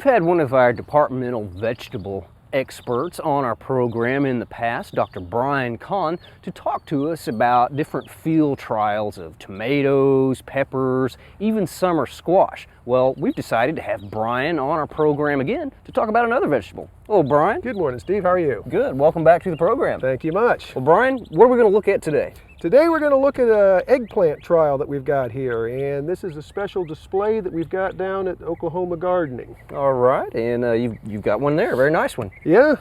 had one of our departmental vegetable experts on our program in the past, Dr. Kahn, to talk to us about different field trials of tomatoes, peppers, even summer squash. Well, we've decided to have Brian on our program again to talk about another vegetable. Hello, Brian. Good morning, Steve. How are you? Good. Welcome back to the program. Thank you much. Well, Brian, what are we going to look at today? Today we're going to look at an eggplant trial that we've got here, and this is a special display that we've got down at Oklahoma Gardening. All right, and you've got one there, a very nice one. Yeah.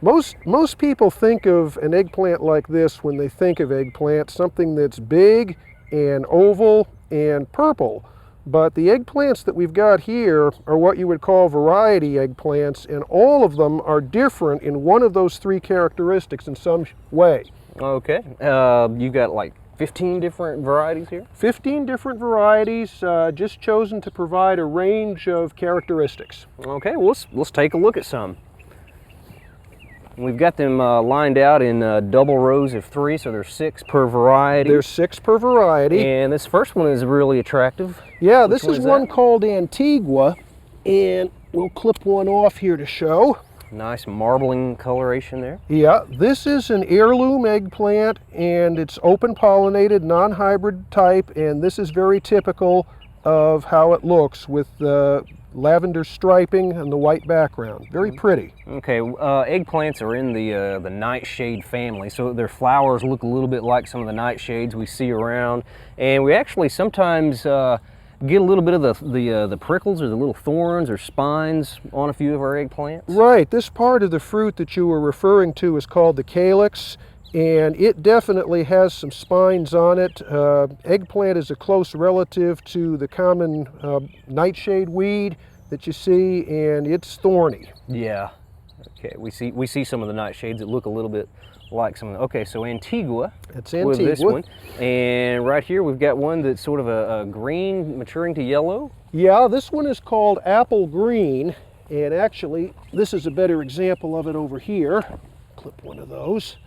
Most people think of an eggplant like this when they think of eggplant, something that's big and oval and purple. But the eggplants that we've got here are what you would call variety eggplants, and all of them are different in one of those three characteristics in some way. Okay, you got like 15 different varieties here? 15 different varieties, just chosen to provide a range of characteristics. Okay, well, let's take a look at some. We've got them lined out in double rows of 3, so there's 6 per variety. There's 6 per variety. And this first one is really attractive. Yeah, this is one called Antigua, and we'll clip one off here to show. Nice marbling coloration there. Yeah, this is an heirloom eggplant, and it's open pollinated, non-hybrid type, and this is very typical of how it looks with the lavender striping and the white background. Very pretty. Okay, eggplants are in the nightshade family, so their flowers look a little bit like some of the nightshades we see around, and we actually sometimes get a little bit of the prickles or the little thorns or spines on a few of our eggplants. Right, this part of the fruit that you were referring to is called the calyx, and it definitely has some spines on it. Eggplant is a close relative to the common nightshade weed that you see, and it's thorny. Yeah. Okay, we see some of the nightshades that look a little bit like some of the, okay, so Antigua. That's Antigua. With this one. And right here we've got one that's sort of a green maturing to yellow. Yeah, this one is called apple green, and actually this is a better example of it over here. Clip one of those.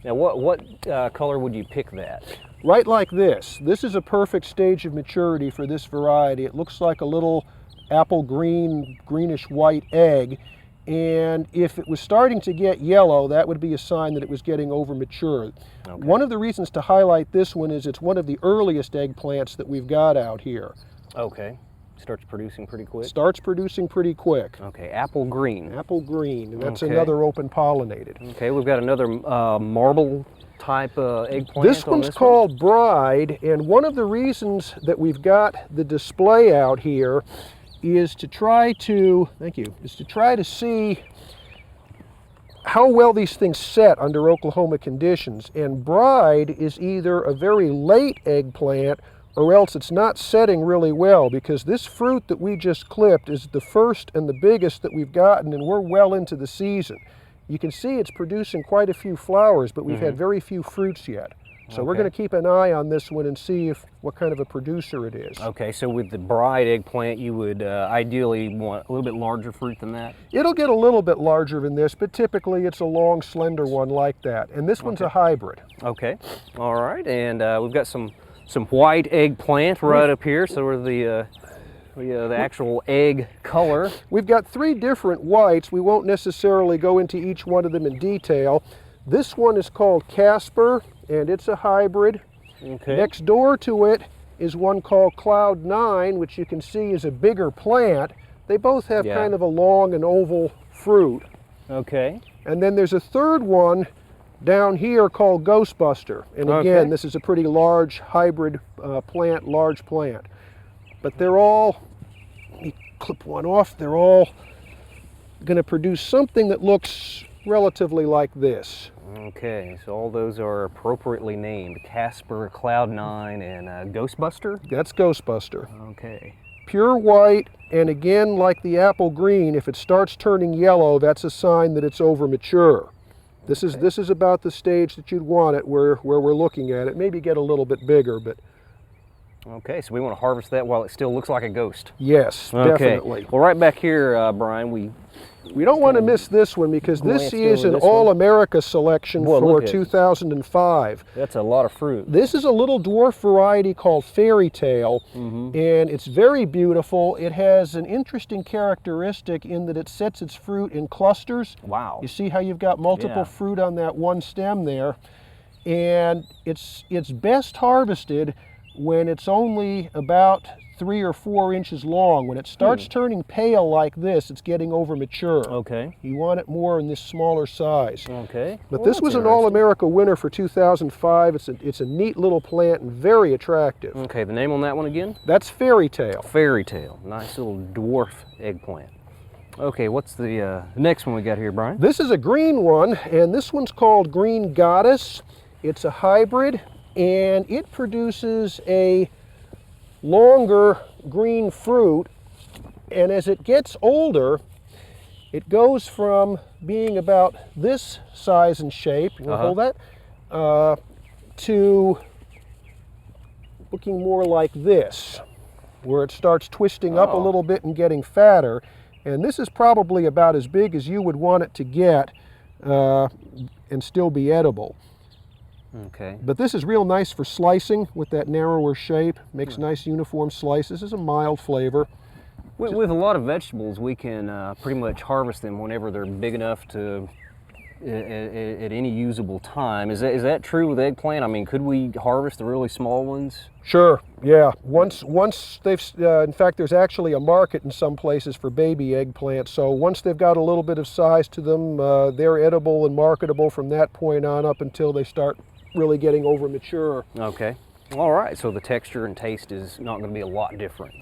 Now what color would you pick that? Right like this. This is a perfect stage of maturity for this variety. It looks like a little apple green, greenish white egg. And if it was starting to get yellow, that would be a sign that it was getting over matured. Okay. One of the reasons to highlight this one is it's one of the earliest eggplants that we've got out here. Okay. Starts producing pretty quick? Starts producing pretty quick. Okay, apple green. Apple green, and that's another open pollinated. Okay, we've got another marble type eggplant. This one's called Bride, and one of the reasons that we've got the display out here is to try to, see how well these things set under Oklahoma conditions. And Bride is either a very late eggplant or else it's not setting really well, because this fruit that we just clipped is the first and the biggest that we've gotten, and we're well into the season. You can see it's producing quite a few flowers, but we've had very few fruits yet. So we're going to keep an eye on this one and see what kind of a producer it is. Okay, so with the Bride eggplant, you would ideally want a little bit larger fruit than that? It'll get a little bit larger than this, but typically it's a long, slender one like that. And this one's a hybrid. Okay, all right, and we've got some white eggplant right up here, so we're the actual egg color. We've got 3 different whites. We won't necessarily go into each one of them in detail. This one is called Casper, and it's a hybrid. Okay. Next door to it is one called Cloud 9, which you can see is a bigger plant. They both have kind of a long and oval fruit. Okay. And then there's a third one down here called Ghostbuster. And again, this is a pretty large hybrid plant, large plant. But they're all, let me clip one off, they're all going to produce something that looks relatively like this. Okay, so all those are appropriately named. Casper, Cloud 9, and Ghostbuster? That's Ghostbuster. Okay. Pure white, and again, like the apple green, if it starts turning yellow, that's a sign that it's over mature. This is about the stage that you'd want it where we're looking at it. Maybe get a little bit bigger, but Okay, so we want to harvest that while it still looks like a ghost. Yes, Okay. definitely. Well, right back here, Brian, we don't want to miss this one because this is an All-America selection for 2005. That's a lot of fruit. This is a little dwarf variety called Fairy Tale, and it's very beautiful. It has an interesting characteristic in that it sets its fruit in clusters. Wow. You see how you've got multiple fruit on that one stem there, and it's best harvested when it's only about 3 or 4 inches long. When it starts turning pale like this, it's getting over mature. Okay. You want it more in this smaller size. Okay. But well, this was an All-America winner for 2005. It's a neat little plant and very attractive. Okay, the name on that one again? That's Fairy Tale. Fairy Tale. Nice little dwarf eggplant. Okay, what's the next one we got here, Brian? This is a green one, and this one's called Green Goddess. It's a hybrid, and it produces a longer green fruit, and as it gets older, it goes from being about this size and shape, you want to hold that, to looking more like this, where it starts twisting up a little bit and getting fatter. And this is probably about as big as you would want it to get and still be edible. Okay. But this is real nice for slicing with that narrower shape. Makes nice uniform slices. This is a mild flavor. With a lot of vegetables, we can pretty much harvest them whenever they're big enough to at any usable time. Is that true with eggplant? I mean, could we harvest the really small ones? Sure, yeah. Once they've, in fact, there's actually a market in some places for baby eggplants. So once they've got a little bit of size to them, they're edible and marketable from that point on up until they start really getting over mature. Okay. All right, so the texture and taste is not going to be a lot different.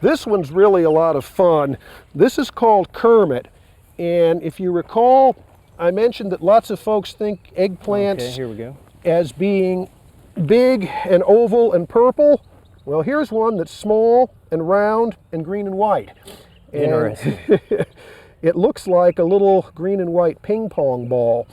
This one's really a lot of fun. This is called Kermit, and if you recall, I mentioned that lots of folks think eggplants here we go. as being big and oval and purple. Well, here's one that's small and round and green and white. Interesting. It looks like a little green and white ping pong ball.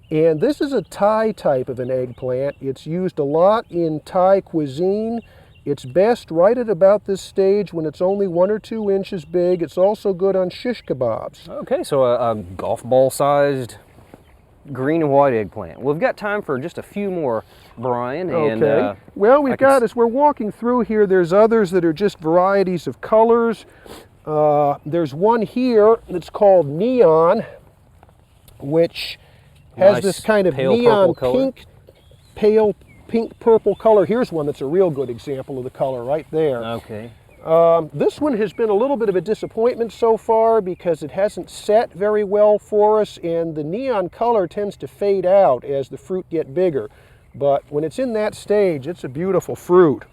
And this is a Thai type of an eggplant. It's used a lot in Thai cuisine. It's best right at about this stage when it's only 1 or 2 inches big. It's also good on shish kebabs. Okay, so a golf ball sized green and white eggplant. We've got time for just a few more, Brian. And, okay. Well, we've got, as we're walking through here, there's others that are just varieties of colors. There's one here that's called Neon, which has nice this kind of pale neon pink, pale pink purple color. Here's one that's a real good example of the color right there. Okay. This one has been a little bit of a disappointment so far because it hasn't set very well for us, and the neon color tends to fade out as the fruit get bigger. But when it's in that stage, it's a beautiful fruit.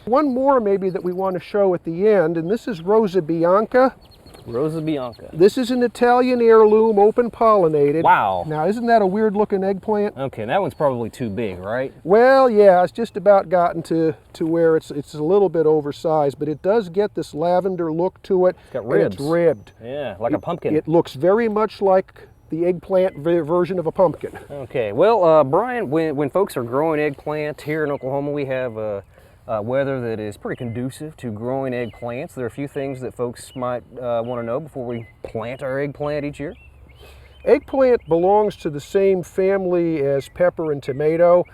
One more maybe that we want to show at the end, and this is Rosa Bianca. Rosa Bianca. This is an Italian heirloom, open pollinated. Wow. Now, isn't that a weird looking eggplant? Okay, that one's probably too big, right? Well, yeah, it's just about gotten to where it's a little bit oversized, but it does get this lavender look to it. It's got ribs. It's ribbed. Yeah, like a pumpkin. It looks very much like the eggplant version of a pumpkin. Okay, well, Brian, when folks are growing eggplant here in Oklahoma, we have weather that is pretty conducive to growing eggplants. There are a few things that folks might want to know before we plant our eggplant each year. Eggplant belongs to the same family as pepper and tomato,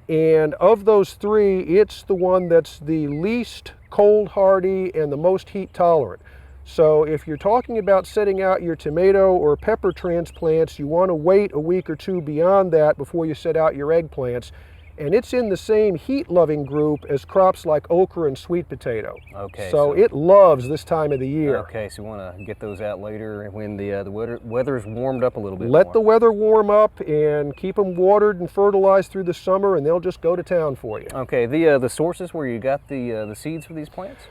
and of those three, it's the one that's the least cold hardy and the most heat tolerant. So if you're talking about setting out your tomato or pepper transplants, you want to wait a week or two beyond that before you set out your eggplants. And it's in the same heat-loving group as crops like okra and sweet potato. Okay. So it loves this time of the year. Okay, so we want to get those out later when the weather's warmed up a little bit Let more. the weather warm up and keep them watered and fertilized through the summer, and they'll just go to town for you. Okay, the sources where you got the seeds for these plants?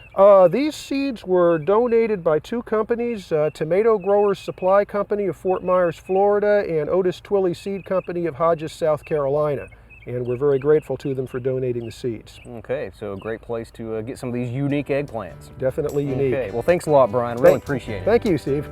These seeds were donated by 2 companies, Tomato Growers Supply Company of Fort Myers, Florida, and Otis Twilley Seed Company of Hodges, South Carolina. And we're very grateful to them for donating the seeds. Okay, so a great place to get some of these unique eggplants. Definitely unique. Okay, well thanks a lot, Brian. Really appreciate it. Thank you, Steve.